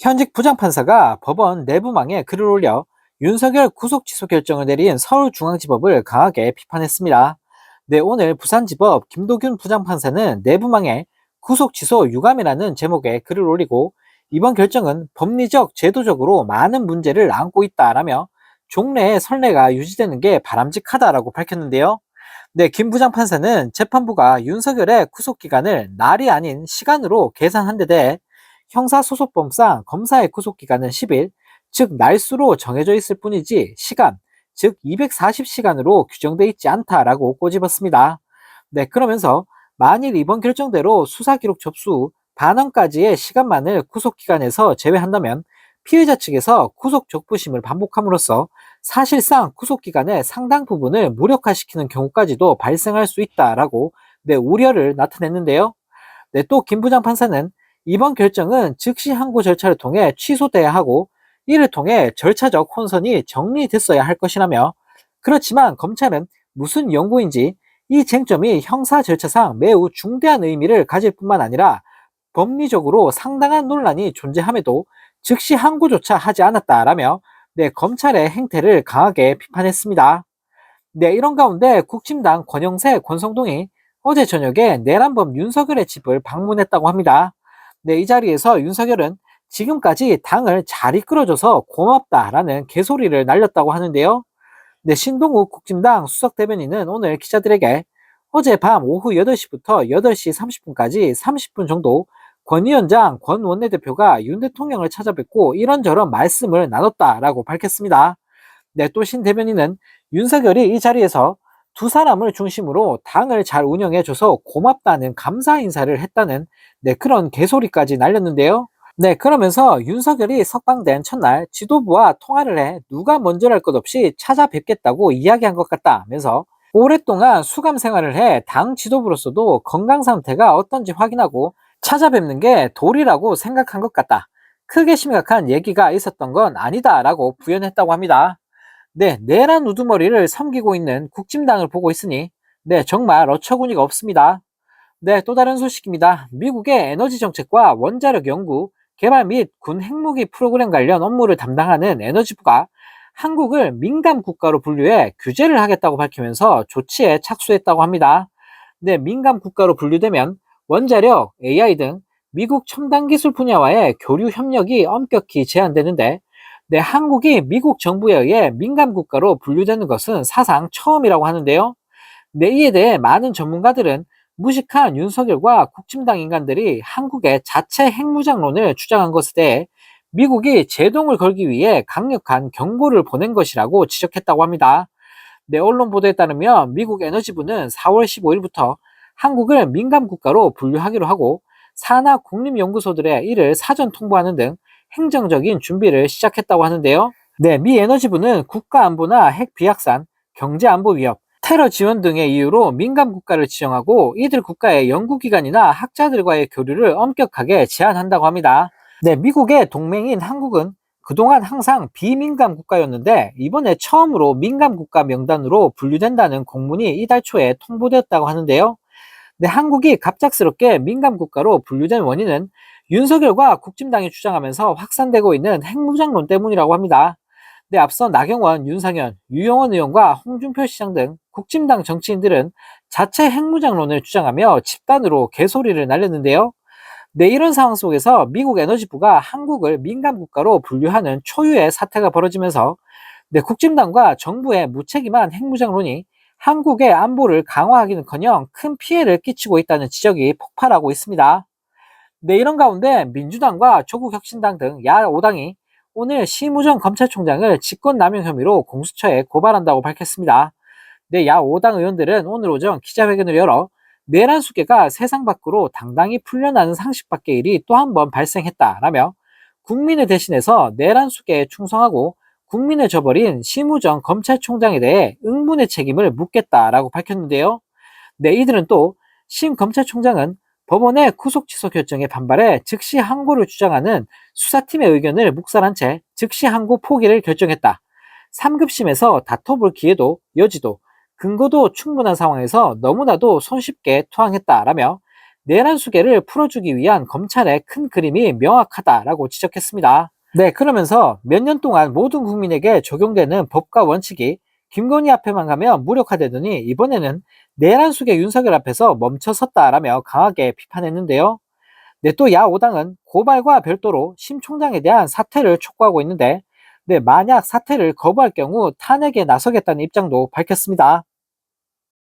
현직 부장판사가 법원 내부망에 글을 올려 윤석열 구속 취소 결정을 내린 서울중앙지법을 강하게 비판했습니다. 네, 오늘 부산지법 김도균 부장판사는 내부망에 구속 취소 유감이라는 제목의 글을 올리고 이번 결정은 법리적, 제도적으로 많은 문제를 안고 있다라며 종래의 선례가 유지되는 게 바람직하다라고 밝혔는데요. 네, 김 부장판사는 재판부가 윤석열의 구속기간을 날이 아닌 시간으로 계산한 데 대해 형사소송법상 검사의 구속기간은 10일, 즉 날수로 정해져 있을 뿐이지 시간, 즉 240시간으로 규정돼 있지 않다라고 꼬집었습니다. 네, 그러면서 만일 이번 결정대로 수사기록 접수 후 반환까지의 시간만을 구속기간에서 제외한다면 피의자 측에서 구속 적부심을 반복함으로써 사실상 구속기간의 상당 부분을 무력화시키는 경우까지도 발생할 수 있다라고 네, 우려를 나타냈는데요. 네, 또 김 부장 판사는 이번 결정은 즉시 항고 절차를 통해 취소돼야 하고 이를 통해 절차적 혼선이 정리됐어야 할 것이라며 그렇지만 검찰은 무슨 연구인지 이 쟁점이 형사 절차상 매우 중대한 의미를 가질 뿐만 아니라 법리적으로 상당한 논란이 존재함에도 즉시 항고조차 하지 않았다라며 네, 검찰의 행태를 강하게 비판했습니다. 네, 이런 가운데 국힘당 권영세, 권성동이 어제 저녁에 내란범 윤석열의 집을 방문했다고 합니다. 네, 이 자리에서 윤석열은 지금까지 당을 잘 이끌어줘서 고맙다라는 개소리를 날렸다고 하는데요. 네, 신동욱 국힘당 수석대변인은 오늘 기자들에게 어젯밤 오후 8시부터 8시 30분까지 30분 정도 권 위원장, 권 원내대표가 윤 대통령을 찾아뵙고 이런저런 말씀을 나눴다라고 밝혔습니다. 네, 또 신 대변인은 윤석열이 이 자리에서 두 사람을 중심으로 당을 잘 운영해줘서 고맙다는 감사 인사를 했다는 네, 그런 개소리까지 날렸는데요. 네, 그러면서 윤석열이 석방된 첫날 지도부와 통화를 해 누가 먼저랄 것 없이 찾아뵙겠다고 이야기한 것 같다면서 오랫동안 수감 생활을 해 당 지도부로서도 건강 상태가 어떤지 확인하고 찾아뵙는 게 도리라고 생각한 것 같다. 크게 심각한 얘기가 있었던 건 아니다라고 부연했다고 합니다. 네, 내란 우두머리를 섬기고 있는 국진당을 보고 있으니 네, 정말 어처구니가 없습니다. 네, 또 다른 소식입니다. 미국의 에너지 정책과 원자력 연구, 개발 및 군 핵무기 프로그램 관련 업무를 담당하는 에너지부가 한국을 민감 국가로 분류해 규제를 하겠다고 밝히면서 조치에 착수했다고 합니다. 네, 민감 국가로 분류되면 원자력, AI 등 미국 첨단 기술 분야와의 교류 협력이 엄격히 제한되는데 네, 한국이 미국 정부에 의해 민감 국가로 분류되는 것은 사상 처음이라고 하는데요. 네, 이에 대해 많은 전문가들은 무식한 윤석열과 국힘당 인간들이 한국의 자체 핵무장론을 주장한 것에 대해 미국이 제동을 걸기 위해 강력한 경고를 보낸 것이라고 지적했다고 합니다. 네, 언론 보도에 따르면 미국 에너지부는 4월 15일부터 한국을 민감 국가로 분류하기로 하고 산하 국립연구소들의 이를 사전 통보하는 등 행정적인 준비를 시작했다고 하는데요. 네, 미 에너지부는 국가안보나 핵 비확산, 경제안보 위협, 테러 지원 등의 이유로 민감 국가를 지정하고 이들 국가의 연구기관이나 학자들과의 교류를 엄격하게 제한한다고 합니다. 네, 미국의 동맹인 한국은 그동안 항상 비민감 국가였는데 이번에 처음으로 민감 국가 명단으로 분류된다는 공문이 이달 초에 통보되었다고 하는데요. 네, 한국이 갑작스럽게 민감 국가로 분류된 원인은 윤석열과 국진당이 주장하면서 확산되고 있는 핵무장론 때문이라고 합니다. 네, 앞서 나경원, 윤상현, 유영원 의원과 홍준표 시장 등 국진당 정치인들은 자체 핵무장론을 주장하며 집단으로 개소리를 날렸는데요. 네, 이런 상황 속에서 미국 에너지부가 한국을 민감 국가로 분류하는 초유의 사태가 벌어지면서 네, 국진당과 정부의 무책임한 핵무장론이 한국의 안보를 강화하기는커녕 큰 피해를 끼치고 있다는 지적이 폭발하고 있습니다. 네, 이런 가운데 민주당과 조국혁신당 등 야5당이 오늘 심우정 검찰총장을 직권남용 혐의로 공수처에 고발한다고 밝혔습니다. 네, 야5당 의원들은 오늘 오전 기자회견을 열어 내란 수계가 세상 밖으로 당당히 풀려나는 상식 밖의 일이 또 한 번 발생했다라며 국민을 대신해서 내란 수계에 충성하고 국민을 저버린 심우정 검찰총장에 대해 응분의 책임을 묻겠다라고 밝혔는데요. 네, 이들은 또 심 검찰총장은 법원의 구속 취소 결정에 반발해 즉시 항고를 주장하는 수사팀의 의견을 묵살한 채 즉시 항고 포기를 결정했다. 3급심에서 다퉈볼 기회도 여지도 근거도 충분한 상황에서 너무나도 손쉽게 투항했다라며 내란 수계를 풀어주기 위한 검찰의 큰 그림이 명확하다라고 지적했습니다. 네, 그러면서 몇 년 동안 모든 국민에게 적용되는 법과 원칙이 김건희 앞에만 가면 무력화되더니 이번에는 내란 수계 윤석열 앞에서 멈춰섰다라며 강하게 비판했는데요. 네, 또 야오당은 고발과 별도로 심 총장에 대한 사퇴를 촉구하고 있는데, 네, 만약 사퇴를 거부할 경우 탄핵에 나서겠다는 입장도 밝혔습니다.